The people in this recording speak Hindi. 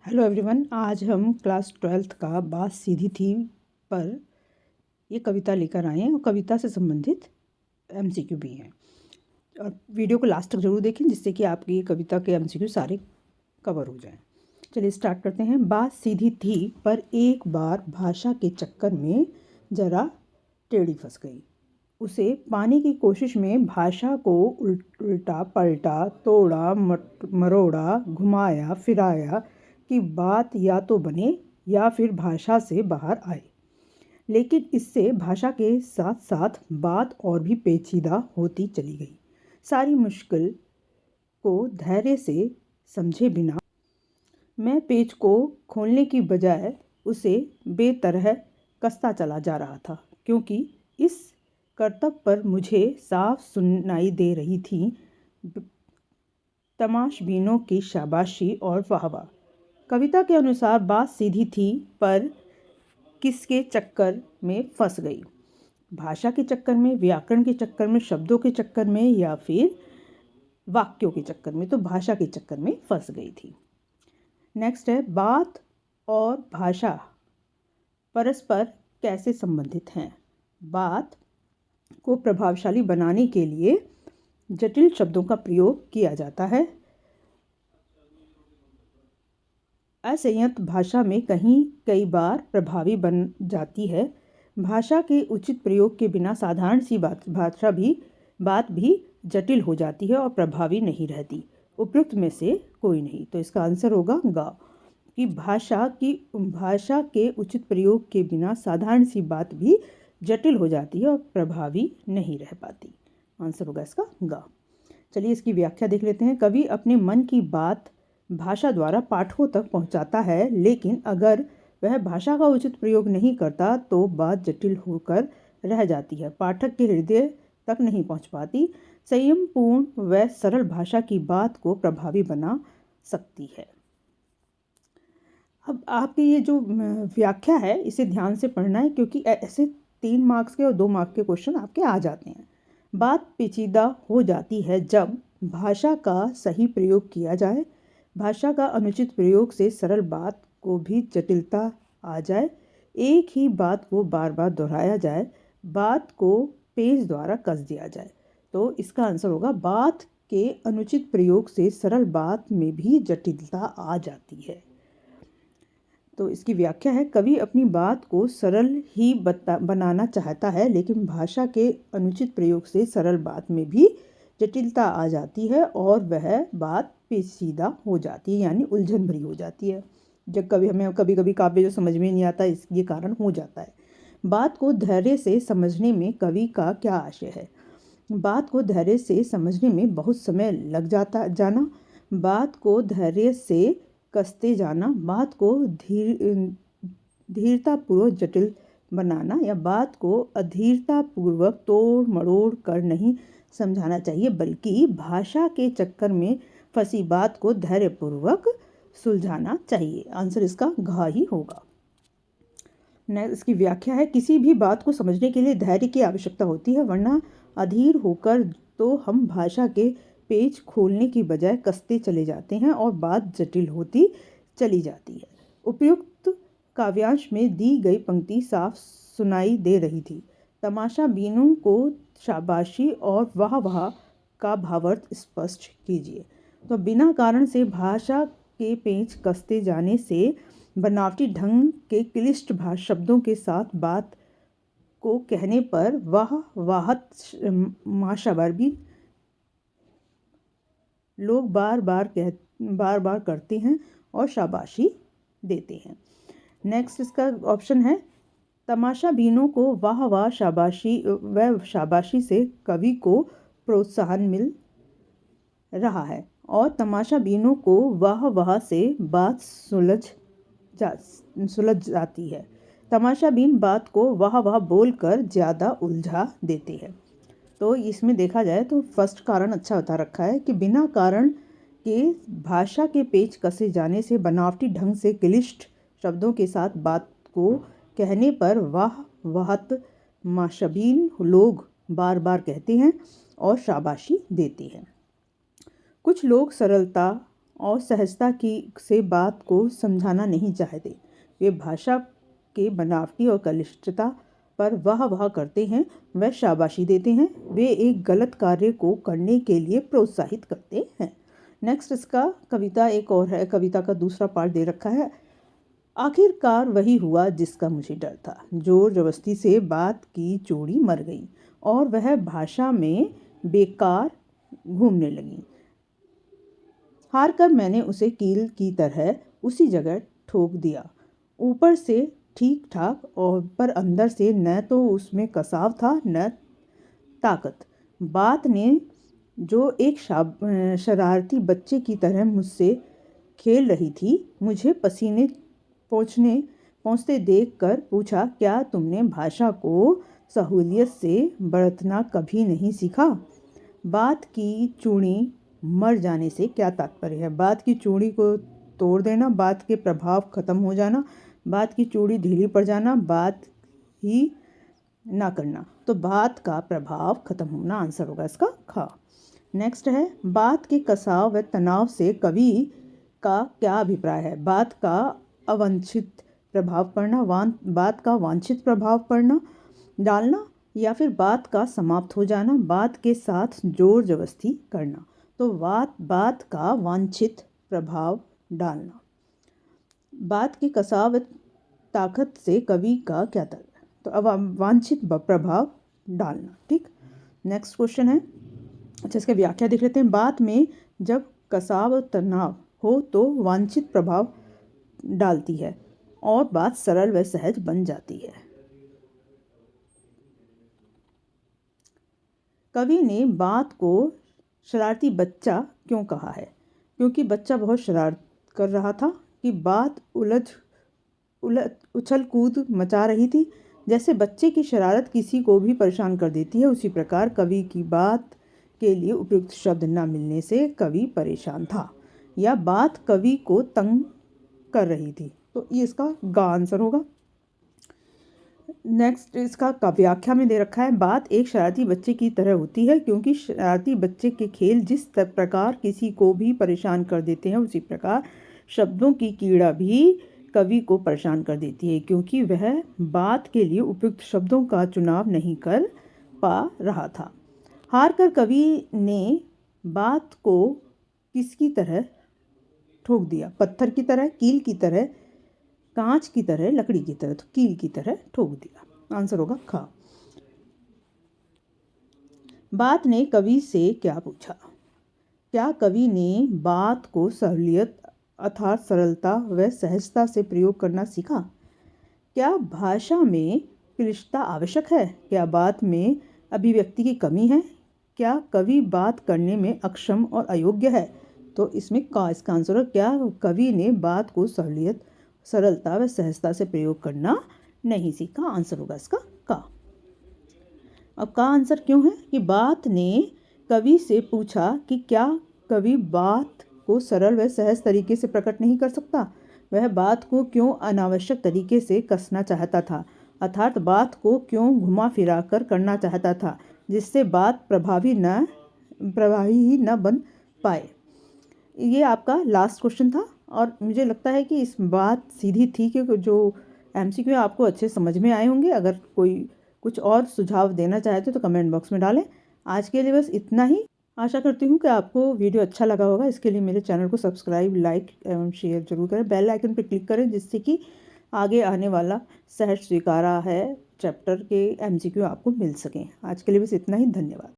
हेलो एवरीवन, आज हम क्लास 12th का बात सीधी थी पर ये कविता लेकर आए हैं और कविता से संबंधित एमसीक्यू भी हैं। और वीडियो को लास्ट तक जरूर देखें जिससे कि आपकी कविता के एमसीक्यू सारे कवर हो जाएं। चलिए स्टार्ट करते हैं। बात सीधी थी पर एक बार भाषा के चक्कर में ज़रा टेढ़ी फंस गई। उसे पाने की कोशिश में भाषा को उल्टा पलटा, तोड़ा मरोड़ा, घुमाया फिराया कि बात या तो बने या फिर भाषा से बाहर आए। लेकिन इससे भाषा के साथ साथ बात और भी पेचीदा होती चली गई। सारी मुश्किल को धैर्य से समझे बिना मैं पेच को खोलने की बजाय उसे बेतरह कसता चला जा रहा था, क्योंकि इस करतब पर मुझे साफ सुनाई दे रही थी तमाशबीनों की शाबाशी और वाहवाह। कविता के अनुसार बात सीधी थी पर किसके चक्कर में फंस गई? भाषा के चक्कर में, व्याकरण के चक्कर में, शब्दों के चक्कर में या फिर वाक्यों के चक्कर में? तो भाषा के चक्कर में फंस गई थी। नेक्स्ट है, बात और भाषा परस्पर कैसे संबंधित हैं? बात को प्रभावशाली बनाने के लिए जटिल शब्दों का प्रयोग किया जाता है। असंयत भाषा में कई बार प्रभावी बन जाती है। भाषा के उचित प्रयोग के बिना साधारण सी बात भी जटिल हो जाती है और प्रभावी नहीं रहती। उपयुक्त में से कोई नहीं। तो इसका आंसर होगा ग कि भाषा के उचित प्रयोग के बिना साधारण सी बात भी जटिल हो जाती है और प्रभावी नहीं रह पाती। आंसर होगा इसका ग। चलिए इसकी व्याख्या देख लेते हैं। कवि अपने मन की बात भाषा द्वारा पाठकों तक पहुंचाता है, लेकिन अगर वह भाषा का उचित प्रयोग नहीं करता तो बात जटिल होकर रह जाती है, पाठक के हृदय तक नहीं पहुंच पाती। संयमपूर्ण व सरल भाषा की बात को प्रभावी बना सकती है। अब आपकी ये जो व्याख्या है इसे ध्यान से पढ़ना है, क्योंकि ऐसे 3 मार्क्स के और 2 मार्क्स के क्वेश्चन आपके आ जाते हैं। बात पेचीदा हो जाती है जब भाषा का सही प्रयोग किया जाए, भाषा का अनुचित प्रयोग से सरल बात को भी जटिलता आ जाए, एक ही बात को बार बार दोहराया जाए, बात को पेच द्वारा कस दिया जाए। तो इसका आंसर होगा बात के अनुचित प्रयोग से सरल बात में भी जटिलता आ जाती है। तो इसकी व्याख्या है, कवि अपनी बात को सरल ही बनाना चाहता है, लेकिन भाषा के अनुचित प्रयोग से सरल बात में भी जटिलता आ जाती है और वह बात पेचीदा हो जाती है, यानी उलझन भरी हो जाती है। जब कभी कभी काव्य जो समझ में नहीं आता, ये कारण हो जाता है। बात को धैर्य से समझने में कवि का क्या आशय है? बात को धैर्य से समझने में बहुत समय लग जाना, बात को धैर्य से कसते जाना, बात को धीरतापूर्वक जटिल बनाना या बात को अधीरतापूर्वक तोड़ मरोड़ कर नहीं समझाना चाहिए, बल्कि भाषा के चक्कर में फंसी बात को धैर्यपूर्वक सुलझाना चाहिए। आंसर इसका घ ही होगा। इसकी व्याख्या है, किसी भी बात को समझने के लिए धैर्य की आवश्यकता होती है, वरना अधीर होकर तो हम भाषा के पेच खोलने की बजाय कसते चले जाते हैं और बात जटिल होती चली जाती है। उपयुक्त काव्यांश में दी गई पंक्ति साफ सुनाई दे रही थी। तमाशा बीनों को शाबाशी और वाह वाह का भावार्थ स्पष्ट कीजिए। तो बिना कारण से भाषा के पेच कसते जाने से बनावटी ढंग के क्लिष्ट शब्दों के साथ बात को कहने पर वाह वाहत माशाबारबी लोग बार बार करते हैं और शाबाशी देते हैं। नेक्स्ट इसका ऑप्शन है, तमाशा बीनों को वाह वाह शाबाशी से कवि को प्रोत्साहन मिल रहा है और तमाशा बीनों को वाह वाह से बात सुलझ जाती है। तमाशा बीन बात को वाह वाह बोलकर ज़्यादा उलझा देते हैं। तो इसमें देखा जाए तो फर्स्ट कारण अच्छा बता रखा है कि बिना कारण के भाषा के पेच कसे जाने से बनावटी ढंग से क्लिष्ट शब्दों के साथ बात को कहने पर वाह वाहत माशबीन लोग बार बार कहते हैं और शाबाशी देते हैं। कुछ लोग सरलता और सहजता की से बात को समझाना नहीं चाहते। वे भाषा के बनावटी और क्लिष्टता पर वाह करते हैं, वह शाबाशी देते हैं, वे एक गलत कार्य को करने के लिए प्रोत्साहित करते हैं। नेक्स्ट इसका कविता एक और है, कविता का दूसरा पार्ट दे रखा है। आखिरकार वही हुआ जिसका मुझे डर था, जोर जबरदस्ती से बात की चोरी मर गई और वह भाषा में बेकार घूमने लगी। हार कर मैंने उसे कील की तरह उसी जगह ठोक दिया। ऊपर से ठीक ठाक और पर अंदर से न तो उसमें कसाव था न ताकत। बात ने जो एक शरारती बच्चे की तरह मुझसे खेल रही थी, मुझे पसीने पहुँचते देखकर पूछा, क्या तुमने भाषा को सहूलियत से बरतना कभी नहीं सीखा? बात की चूड़ी मर जाने से क्या तात्पर्य है? बात की चूड़ी को तोड़ देना, बात के प्रभाव खत्म हो जाना, बात की चूड़ी ढीली पड़ जाना, बात ही ना करना। तो बात का प्रभाव खत्म होना आंसर होगा इसका खा। नेक्स्ट है, बात के कसाव व तनाव से कवि का क्या अभिप्राय है? बात का अवांछित प्रभाव पड़ना, बात का वांछित प्रभाव पड़ना डालना, या फिर बात का समाप्त हो जाना, बात के साथ जोर जबरदस्ती करना। तो बात का वांछित प्रभाव डालना। बात के कसाव ताकत से कवि का क्या तात्पर्य? तो अब वांछित प्रभाव डालना। ठीक, नेक्स्ट क्वेश्चन है, अच्छा इसका व्याख्या देख लेते हैं। बात में जब कसाव तनाव हो तो वांछित प्रभाव डालती है और बात सरल व सहज बन जाती है। कवि ने बात को शरारती बच्चा क्यों कहा है? क्योंकि बच्चा बहुत शरारत कर रहा था कि बात उछल कूद मचा रही थी। जैसे बच्चे की शरारत किसी को भी परेशान कर देती है, उसी प्रकार कवि की बात के लिए उपयुक्त शब्द न मिलने से कवि परेशान था या बात कवि को तंग कर रही थी। तो ये इसका गा आंसर होगा। नेक्स्ट इसका व्याख्या में दे रखा है, बात एक शरारती बच्चे की तरह होती है क्योंकि शरारती बच्चे के खेल जिस प्रकार किसी को भी परेशान कर देते हैं, उसी प्रकार शब्दों की कीड़ा भी कवि को परेशान कर देती है क्योंकि वह बात के लिए उपयुक्त शब्दों का चुनाव नहीं कर पा रहा था। हार कर कवि ने बात को किसकी तरह ठोक दिया? पत्थर की तरह, कील की तरह, कांच की तरह, लकड़ी की तरह। तो कील की तरह ठोक दिया, आंसर होगा खा। बात ने कवि से क्या पूछा? क्या कवि ने बात को सहूलियत अर्थात सरलता व सहजता से प्रयोग करना सीखा? क्या भाषा में क्लिष्टता आवश्यक है? क्या बात में अभिव्यक्ति की कमी है? क्या कवि बात करने में अक्षम और अयोग्य है? तो इसमें का इसका आंसर है, क्या कवि ने बात को सहूलियत, सरलता व सहजता से प्रयोग करना नहीं सीखा? आंसर होगा इसका का। अब का आंसर क्यों है कि बात ने कवि से पूछा कि क्या कवि बात को सरल व सहज तरीके से प्रकट नहीं कर सकता? वह बात को क्यों अनावश्यक तरीके से कसना चाहता था, अर्थात बात को क्यों घुमा फिरा कर करना चाहता था जिससे बात प्रभावी ही न बन पाए? ये आपका लास्ट क्वेश्चन था और मुझे लगता है कि इस बात सीधी थी कि जो MCQ आपको अच्छे समझ में आए होंगे। अगर कोई कुछ और सुझाव देना चाहते तो कमेंट बॉक्स में डालें। आज के लिए बस इतना ही। आशा करती हूँ कि आपको वीडियो अच्छा लगा होगा। इसके लिए मेरे चैनल को सब्सक्राइब, लाइक एवं शेयर जरूर करें। बेल आइकन पर क्लिक करें जिससे कि आगे आने वाला सहज स्वीकारा है चैप्टर के MCQ आपको मिल सकें। आज के लिए बस इतना ही। धन्यवाद।